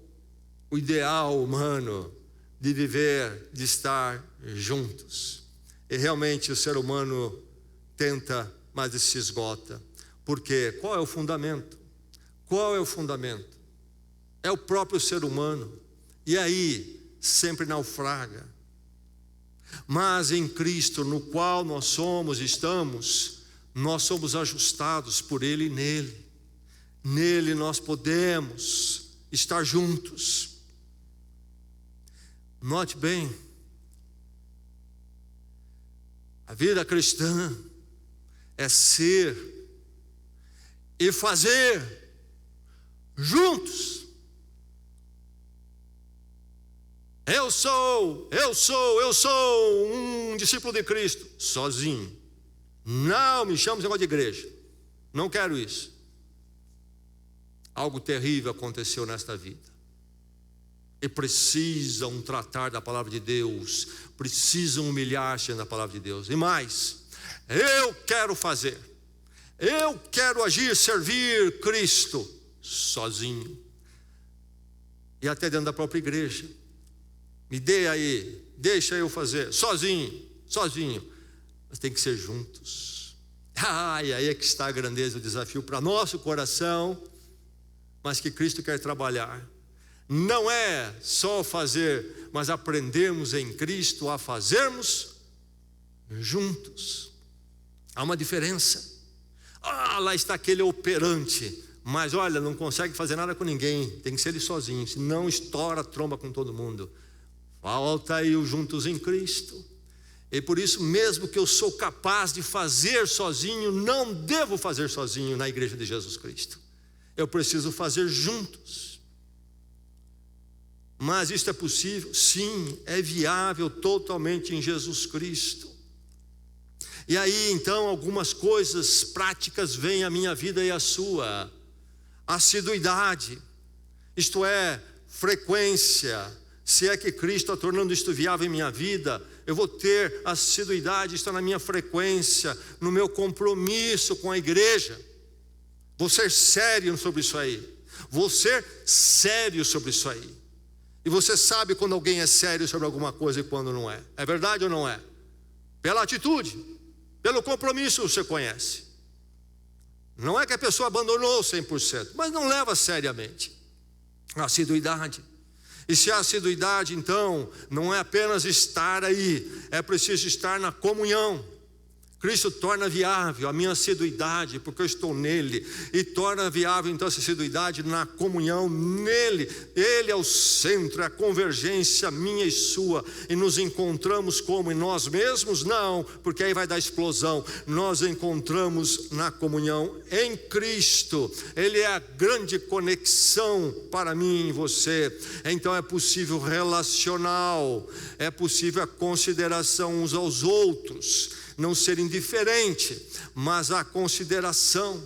o ideal humano de viver, de estar juntos. E realmente o ser humano tenta, mas se esgota. Por quê? Qual é o fundamento? Qual é o fundamento? É o próprio ser humano. E aí, sempre naufraga. Mas em Cristo, no qual nós estamos, nós somos ajustados por Ele e nele. Nele nós podemos estar juntos. Note bem, a vida cristã é ser e fazer juntos. Eu sou um discípulo de Cristo, sozinho. Não me chamo de negócio de igreja. Não quero isso. Algo terrível aconteceu nesta vida. E precisam tratar da palavra de Deus, precisam humilhar-se na palavra de Deus. E mais, eu quero fazer, eu quero agir, servir Cristo sozinho. E até dentro da própria igreja. Me dê aí, deixa eu fazer, sozinho. Mas tem que ser juntos. E aí é que está a grandeza do desafio para nosso coração, mas que Cristo quer trabalhar. Não é só fazer, mas aprendemos em Cristo a fazermos juntos. Há uma diferença. Lá está aquele operante, mas olha, não consegue fazer nada com ninguém, tem que ser ele sozinho, senão estoura a tromba com todo mundo. Falta aí o juntos em Cristo. E por isso, mesmo que eu sou capaz de fazer sozinho, não devo fazer sozinho na igreja de Jesus Cristo. Eu preciso fazer juntos. Mas isso é possível? Sim, é viável totalmente em Jesus Cristo. E aí então algumas coisas práticas vêm à minha vida e à sua. Assiduidade, isto é, frequência. Se é que Cristo está tornando isto viável em minha vida, eu vou ter assiduidade, está na minha frequência, no meu compromisso com a igreja. Vou ser sério sobre isso aí. Vou ser sério sobre isso aí. E você sabe quando alguém é sério sobre alguma coisa e quando não é. É verdade ou não é? Pela atitude, pelo compromisso você conhece. Não é que a pessoa abandonou 100%, mas não leva seriamente. Assiduidade. E se a assiduidade, então, não é apenas estar aí, é preciso estar na comunhão. Cristo torna viável a minha assiduidade, porque eu estou nele, e torna viável então essa assiduidade na comunhão nele. Ele é o centro, é a convergência minha e sua, e nos encontramos como em nós mesmos? Não, porque aí vai dar explosão. Nós encontramos na comunhão em Cristo. Ele é a grande conexão para mim e você. Então é possível relacional, é possível a consideração uns aos outros, não ser indiferente, mas a consideração.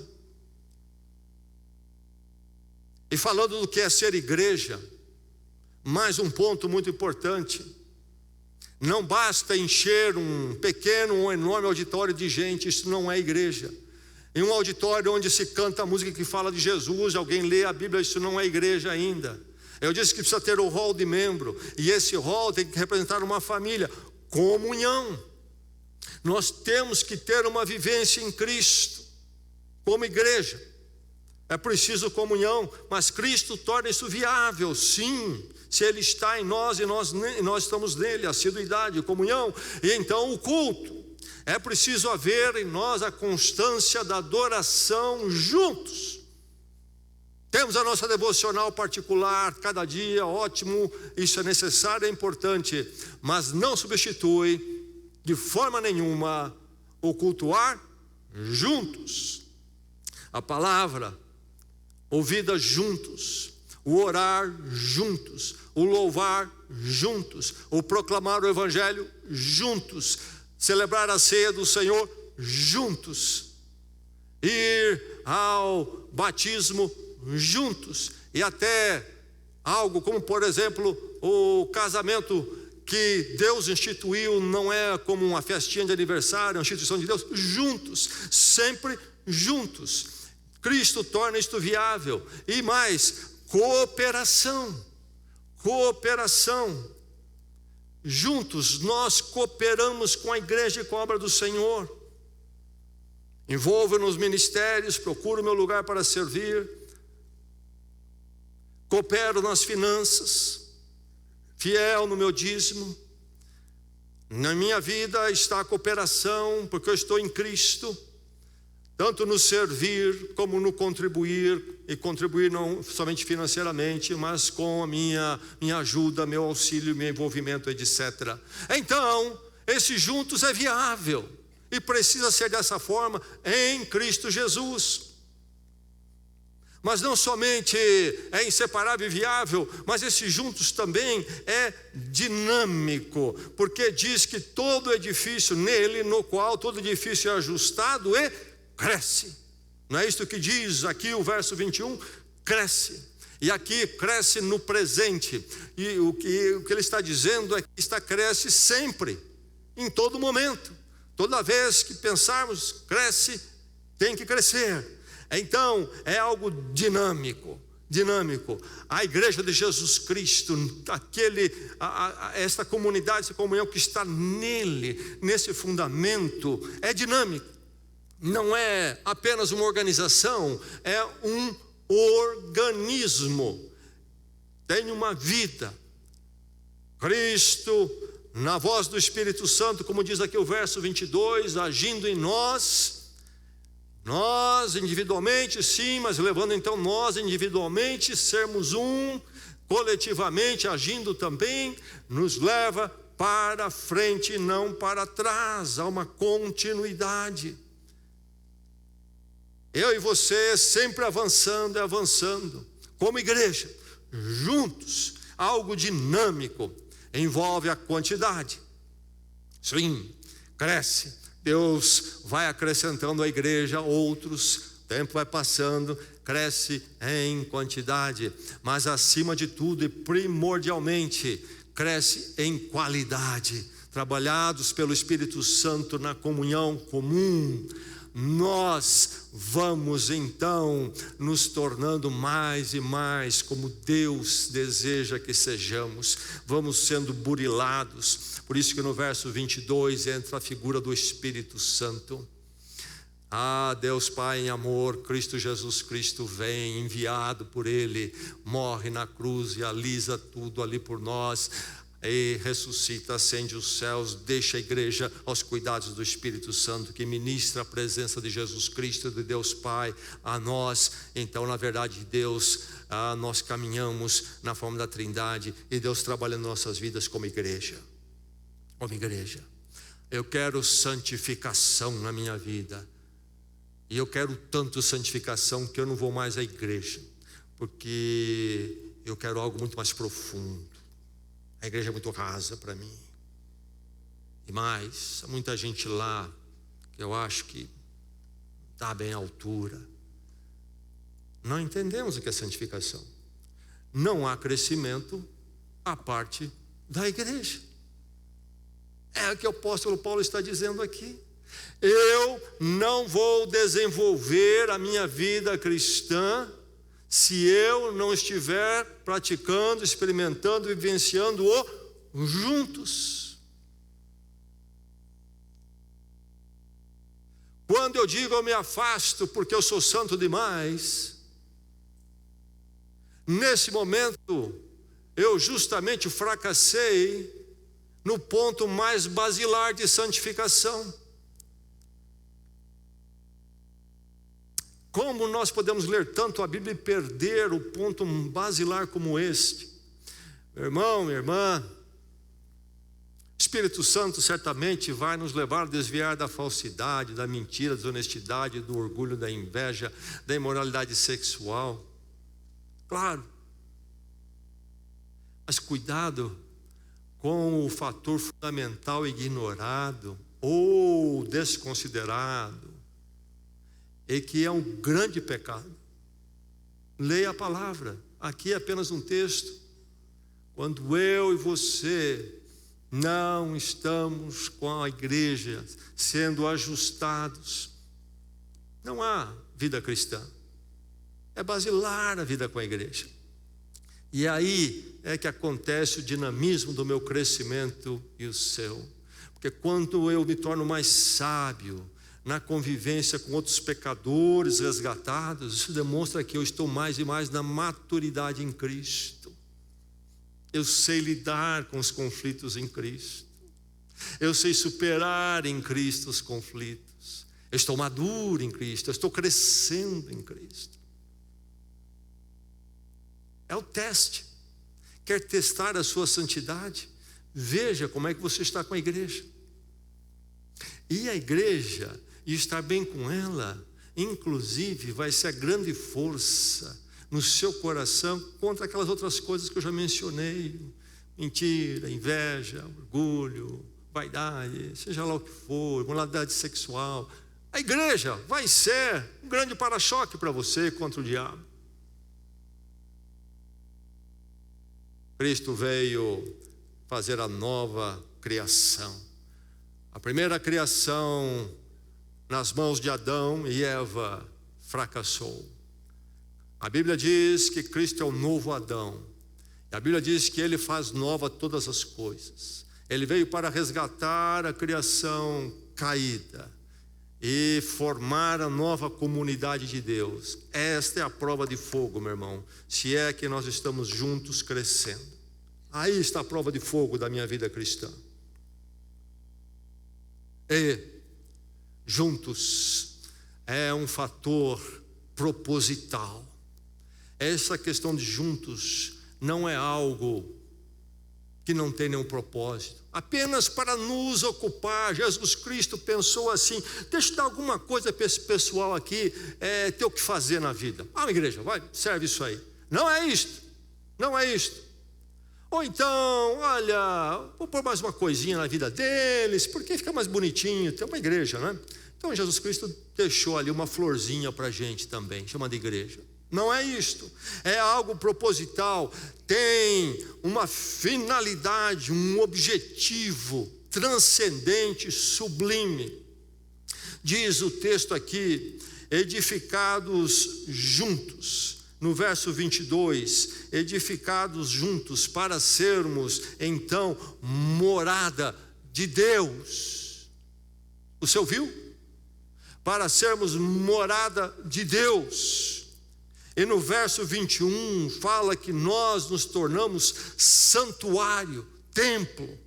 E falando do que é ser igreja, mais um ponto muito importante: não basta encher um pequeno ou enorme auditório de gente, isso não é igreja. Em um auditório onde se canta a música que fala de Jesus, alguém lê a Bíblia, isso não é igreja ainda. Eu disse que precisa ter o rol de membro, e esse rol tem que representar uma família, comunhão. Nós temos que ter uma vivência em Cristo, como igreja. É preciso comunhão, mas Cristo torna isso viável, sim, se Ele está em nós e nós estamos nele, assiduidade, comunhão. E então o culto, É preciso haver em nós a constância da adoração juntos. Temos a nossa devocional particular, cada dia, ótimo, isso é necessário, é importante, mas não substitui de forma nenhuma o cultuar juntos. A palavra ouvida juntos, o orar juntos, o louvar juntos, o proclamar o evangelho juntos, celebrar a ceia do Senhor juntos, ir ao batismo juntos, e até algo como, por exemplo, o casamento que Deus instituiu não é como uma festinha de aniversário, é uma instituição de Deus, juntos, sempre juntos. Cristo torna isto viável. E mais, cooperação. Juntos nós cooperamos com a igreja e com a obra do Senhor. Envolvo nos ministérios, procuro meu lugar para servir, coopero nas finanças, fiel no meu dízimo. Na minha vida está a cooperação, porque eu estou em Cristo, tanto no servir como no contribuir, e contribuir não somente financeiramente, mas com a minha ajuda, meu auxílio, meu envolvimento, etc. Então, esse juntos é viável, e precisa ser dessa forma em Cristo Jesus. Mas não somente é inseparável e viável, mas esse juntos também é dinâmico, porque diz que todo edifício nele, no qual todo edifício é ajustado e cresce. Não é isto que diz aqui o verso 21? Cresce. E aqui cresce no presente. E o que ele está dizendo é que cresce sempre, em todo momento. Toda vez que pensarmos, cresce, tem que crescer. Então, é algo dinâmico. A igreja de Jesus Cristo, esta comunidade, essa comunhão que está nele, nesse fundamento, é dinâmico. Não é apenas uma organização, é um organismo. Tem uma vida. Cristo, na voz do Espírito Santo, como diz aqui o verso 22, agindo em nós individualmente, sim, mas levando então nós individualmente, sermos um, coletivamente agindo também, nos leva para frente e não para trás. Há uma continuidade. Eu e você sempre avançando, como igreja, juntos. Algo dinâmico, envolve a quantidade. Sim, cresce. Deus vai acrescentando à igreja outros, o tempo vai passando, cresce em quantidade, mas acima de tudo e primordialmente, cresce em qualidade. Trabalhados pelo Espírito Santo na comunhão comum, nós vamos então nos tornando mais e mais como Deus deseja que sejamos, vamos sendo burilados. Por isso que no verso 22 entra a figura do Espírito Santo. Deus Pai em amor, Cristo Jesus Cristo vem, enviado por Ele, morre na cruz e alisa tudo ali por nós, e ressuscita, ascende os céus, deixa a igreja aos cuidados do Espírito Santo, que ministra a presença de Jesus Cristo, de Deus Pai, a nós. Então, na verdade, Deus, nós caminhamos na forma da Trindade, e Deus trabalha em nossas vidas como igreja. Eu quero santificação na minha vida, e eu quero tanto santificação que eu não vou mais à igreja, porque eu quero algo muito mais profundo. A igreja é muito rasa para mim. E mais, há muita gente lá que eu acho que está bem à altura. Não entendemos o que é santificação. Não há crescimento à parte da igreja. É o que o apóstolo Paulo está dizendo aqui. Eu não vou desenvolver a minha vida cristã se eu não estiver praticando, experimentando, vivenciando-o juntos. Quando eu digo eu me afasto porque eu sou santo demais, nesse momento eu justamente fracassei no ponto mais basilar de santificação. Como nós podemos ler tanto a Bíblia e perder o ponto basilar como este? Meu irmão, minha irmã, Espírito Santo certamente vai nos levar a desviar da falsidade, da mentira, da desonestidade, do orgulho, da inveja, da imoralidade sexual. Claro. Mas cuidado com o fator fundamental ignorado ou desconsiderado, e que é um grande pecado. Leia a palavra. Aqui é apenas um texto. Quando eu e você não estamos com a igreja sendo ajustados, não há vida cristã. É basilar a vida com a igreja. E aí é que acontece o dinamismo do meu crescimento e o seu. Porque quando eu me torno mais sábio na convivência com outros pecadores resgatados, isso demonstra que eu estou mais e mais na maturidade em Cristo. Eu sei lidar com os conflitos em Cristo. Eu sei superar em Cristo os conflitos. Eu estou maduro em Cristo, eu estou crescendo em Cristo. É o teste. Quer testar a sua santidade? Veja como é que você está com a igreja. E a igreja, e estar bem com ela, inclusive vai ser a grande força no seu coração contra aquelas outras coisas que eu já mencionei: mentira, inveja, orgulho, vaidade, seja lá o que for, moralidade sexual. A igreja vai ser um grande para-choque para você contra o diabo. Cristo veio fazer a nova criação. A primeira criação nas mãos de Adão e Eva fracassou. A Bíblia diz que Cristo é o novo Adão. A Bíblia diz que Ele faz nova todas as coisas. Ele veio para resgatar a criação caída e formar a nova comunidade de Deus. Esta é a prova de fogo, meu irmão, se é que nós estamos juntos crescendo. Aí está a prova de fogo da minha vida cristã. E juntos é um fator proposital. Essa questão de juntos não é algo que não tem nenhum propósito, apenas para nos ocupar. Jesus Cristo pensou assim: deixa eu dar alguma coisa para esse pessoal aqui ter o que fazer na vida. Igreja, vai, serve isso aí. Não é isto, não é isto. Ou então, olha, vou pôr mais uma coisinha na vida deles, porque fica mais bonitinho, tem uma igreja, né? Então Jesus Cristo deixou ali uma florzinha para a gente também, chamada igreja. Não é isto, é algo proposital, tem uma finalidade, um objetivo transcendente, sublime. Diz o texto aqui: edificados juntos. No verso 22, edificados juntos para sermos então morada de Deus. O senhor viu? Para sermos morada de Deus. E no verso 21 fala que nós nos tornamos santuário, templo.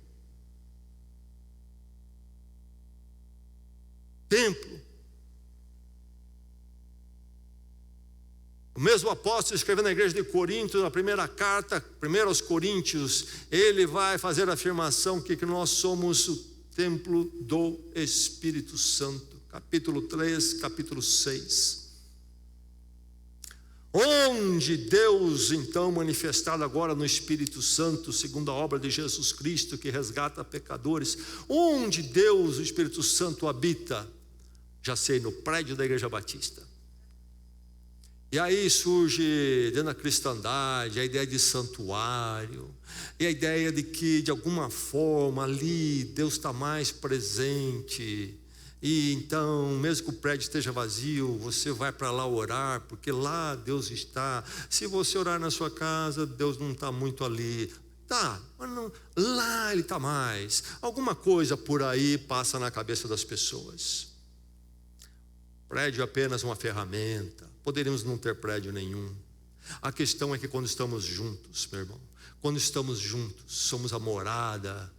Templo. O mesmo apóstolo escrevendo na igreja de Corinto, na primeira carta, 1 aos Coríntios, ele vai fazer a afirmação que nós somos o templo do Espírito Santo. Capítulo 3, capítulo 6. Onde Deus, então, manifestado agora no Espírito Santo, segundo a obra de Jesus Cristo, que resgata pecadores, onde Deus, o Espírito Santo, habita? Já sei, no prédio da Igreja Batista. E aí surge dentro da cristandade a ideia de santuário, e a ideia de que de alguma forma ali Deus está mais presente. E então, mesmo que o prédio esteja vazio, você vai para lá orar, porque lá Deus está. Se você orar na sua casa, Deus não está muito ali. Tá, mas não, lá Ele está mais. Alguma coisa por aí passa na cabeça das pessoas. Prédio é apenas uma ferramenta. Poderíamos não ter prédio nenhum. A questão é que quando estamos juntos, meu irmão, quando estamos juntos, somos a morada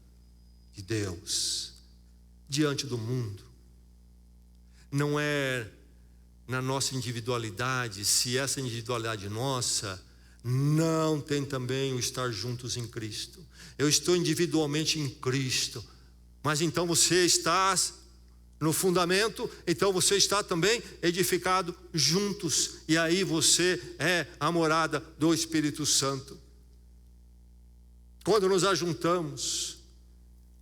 de Deus diante do mundo. Não é na nossa individualidade, se essa individualidade nossa não tem também o estar juntos em Cristo. Eu estou individualmente em Cristo, mas então você está no fundamento, então você está também edificado juntos, e aí você é a morada do Espírito Santo. Quando nos ajuntamos,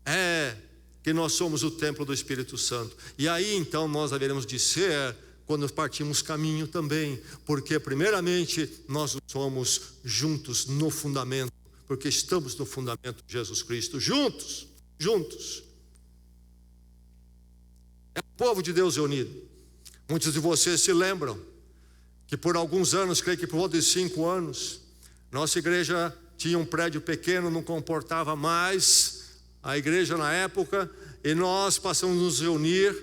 é que nós somos o templo do Espírito Santo, e aí então nós haveremos de ser, quando partimos caminho também, porque primeiramente nós somos juntos no fundamento, porque estamos no fundamento de Jesus Cristo, juntos. É o povo de Deus reunido. Muitos de vocês se lembram que por alguns anos, creio que por volta de 5 anos, nossa igreja tinha um prédio pequeno, não comportava mais a igreja na época, e nós passamos a nos reunir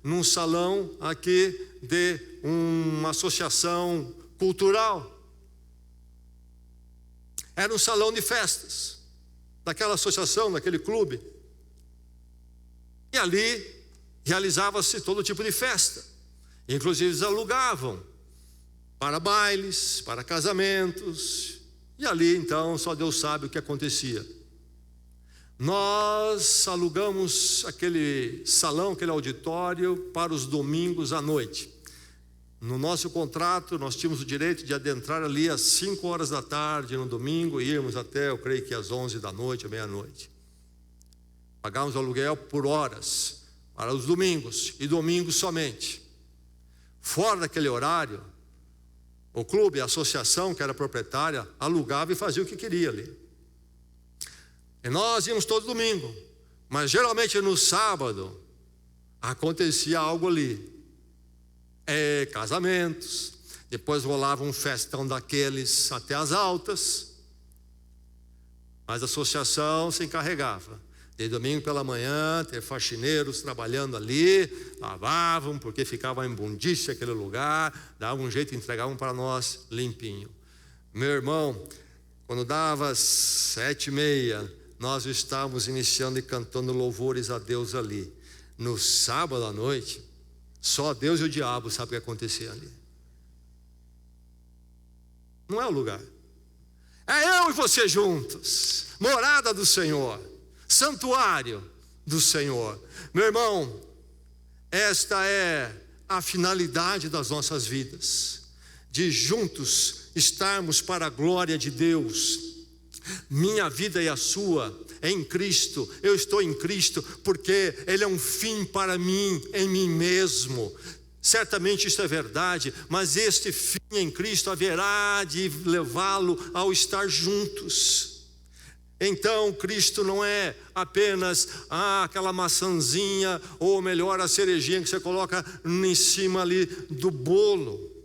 num salão aqui de uma associação cultural. Era um salão de festas daquela associação, daquele clube, e ali realizava-se todo tipo de festa. Inclusive eles alugavam para bailes, para casamentos, e ali então só Deus sabe o que acontecia. Nós alugamos aquele salão, aquele auditório para os domingos à noite. No nosso contrato nós tínhamos o direito de adentrar ali às 5 horas da tarde no domingo, e irmos até, eu creio que às 11 da noite, à meia-noite. Pagávamos o aluguel por horas para os domingos, e domingos somente. Fora daquele horário, o clube, a associação que era proprietária, alugava e fazia o que queria ali. E nós íamos todo domingo, mas geralmente no sábado acontecia algo ali. Casamentos, depois rolava um festão daqueles até as altas, mas a associação se encarregava de domingo pela manhã ter faxineiros trabalhando ali, lavavam porque ficava imundícia aquele lugar, davam um jeito e entregavam para nós limpinho. Meu irmão, quando dava 7h30, nós estávamos iniciando e cantando louvores a Deus ali. No sábado à noite, só Deus e o diabo sabem o que acontecia ali. Não é o lugar. É eu e você juntos, morada do Senhor, santuário do Senhor. Meu irmão, esta é a finalidade das nossas vidas, de juntos estarmos para a glória de Deus. Minha vida e a sua é em Cristo. Eu estou em Cristo porque Ele é um fim para mim, em mim mesmo. Certamente isso é verdade, mas este fim em Cristo haverá de levá-lo ao estar juntos. Então Cristo não é apenas aquela maçãzinha, ou melhor, a cerejinha que você coloca em cima ali do bolo.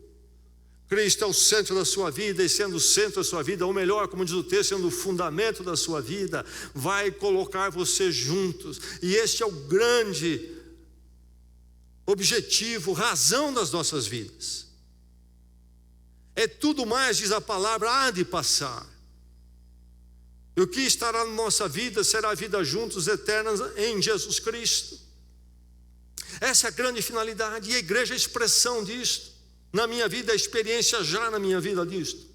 Cristo é o centro da sua vida, e sendo o centro da sua vida, ou melhor, como diz o texto, sendo o fundamento da sua vida, vai colocar você juntos. E este é o grande objetivo, razão das nossas vidas. É tudo mais, diz a palavra, há de passar. E o que estará na nossa vida será a vida juntos, eternas em Jesus Cristo. Essa é a grande finalidade, e a igreja é a expressão disto. Na minha vida, a experiência já na minha vida disto.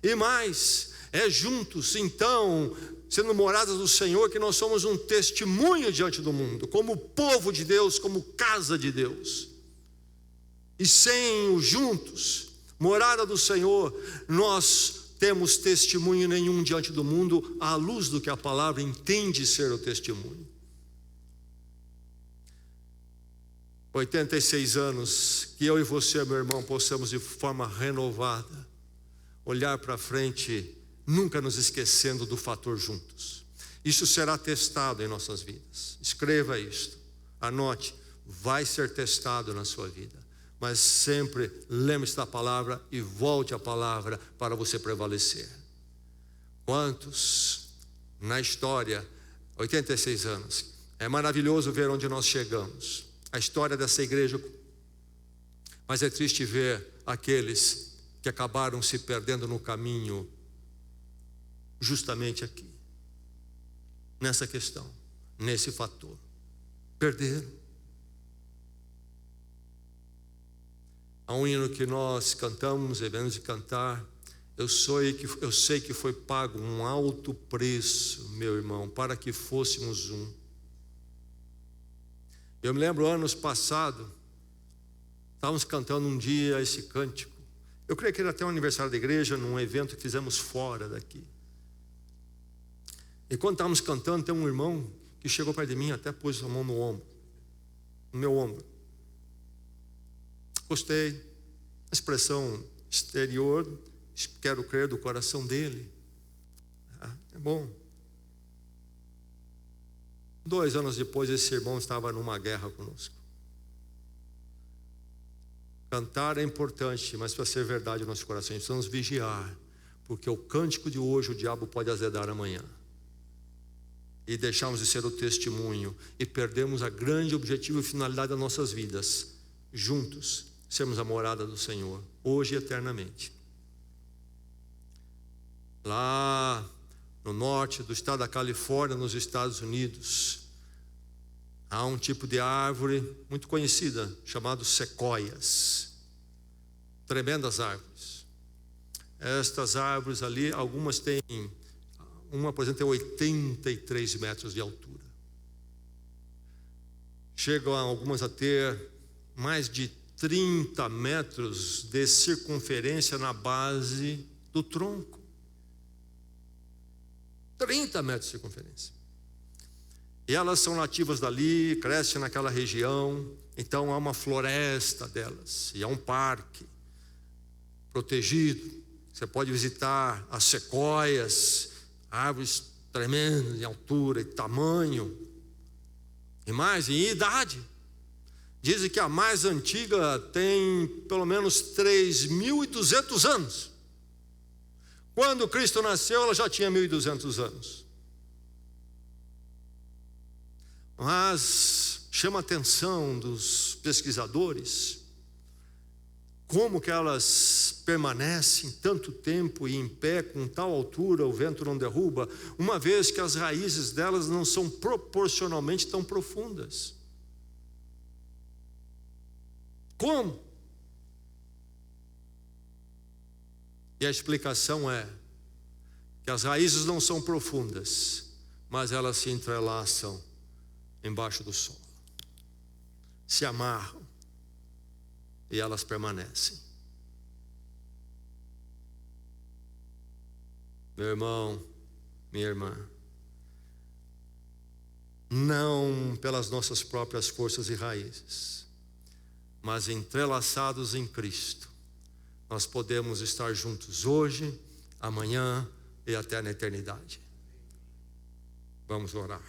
E mais, é juntos, então, sendo moradas do Senhor, que nós somos um testemunho diante do mundo, como povo de Deus, como casa de Deus. E sem o juntos, morada do Senhor, nós temos testemunho nenhum diante do mundo, à luz do que a palavra entende ser o testemunho. 86 anos, que eu e você, meu irmão, possamos de forma renovada olhar para frente, nunca nos esquecendo do fator juntos. Isso será testado em nossas vidas. Escreva isto, anote, vai ser testado na sua vida, mas sempre lembre-se da palavra e volte à palavra para você prevalecer. Quantos na história, 86 anos, é maravilhoso ver onde nós chegamos, a história dessa igreja, mas é triste ver aqueles que acabaram se perdendo no caminho, justamente aqui, nessa questão, nesse fator, perderam. Há um hino que nós cantamos, devemos de cantar. Eu sei que foi pago um alto preço, meu irmão, para que fôssemos um. Eu me lembro, anos passados, estávamos cantando um dia esse cântico. Eu creio que era até um aniversário da igreja, num evento que fizemos fora daqui. E quando estávamos cantando, tem um irmão que chegou perto de mim, até pôs a mão no meu ombro. Gostei. A expressão exterior, quero crer do coração dele. É bom. 2 anos depois, esse irmão estava numa guerra conosco. Cantar é importante, mas para ser verdade no nosso coração, precisamos vigiar, porque o cântico de hoje o diabo pode azedar amanhã. E deixarmos de ser o testemunho e perdemos a grande objetivo e finalidade das nossas vidas, juntos, sermos a morada do Senhor, hoje e eternamente. Lá no norte do estado da Califórnia, nos Estados Unidos, há um tipo de árvore muito conhecida, chamado sequoias. Tremendas árvores. Estas árvores ali, algumas têm, uma por exemplo tem 83 metros de altura. Chegam algumas a ter mais de 30 metros de circunferência na base do tronco. 30 metros de circunferência. E elas são nativas dali, crescem naquela região, então há uma floresta delas, e há um parque protegido. Você pode visitar as sequoias, árvores tremendas em altura e tamanho, e mais em idade. Dizem que a mais antiga tem pelo menos 3.200 anos. Quando Cristo nasceu, ela já tinha 1.200 anos. Mas chama a atenção dos pesquisadores como que elas permanecem tanto tempo e em pé, com tal altura, o vento não derruba, uma vez que as raízes delas não são proporcionalmente tão profundas. Como? E a explicação é que as raízes não são profundas, mas elas se entrelaçam embaixo do solo, se amarram e elas permanecem. Meu irmão, minha irmã, não pelas nossas próprias forças e raízes, mas entrelaçados em Cristo, nós podemos estar juntos hoje, amanhã e até na eternidade. Vamos orar.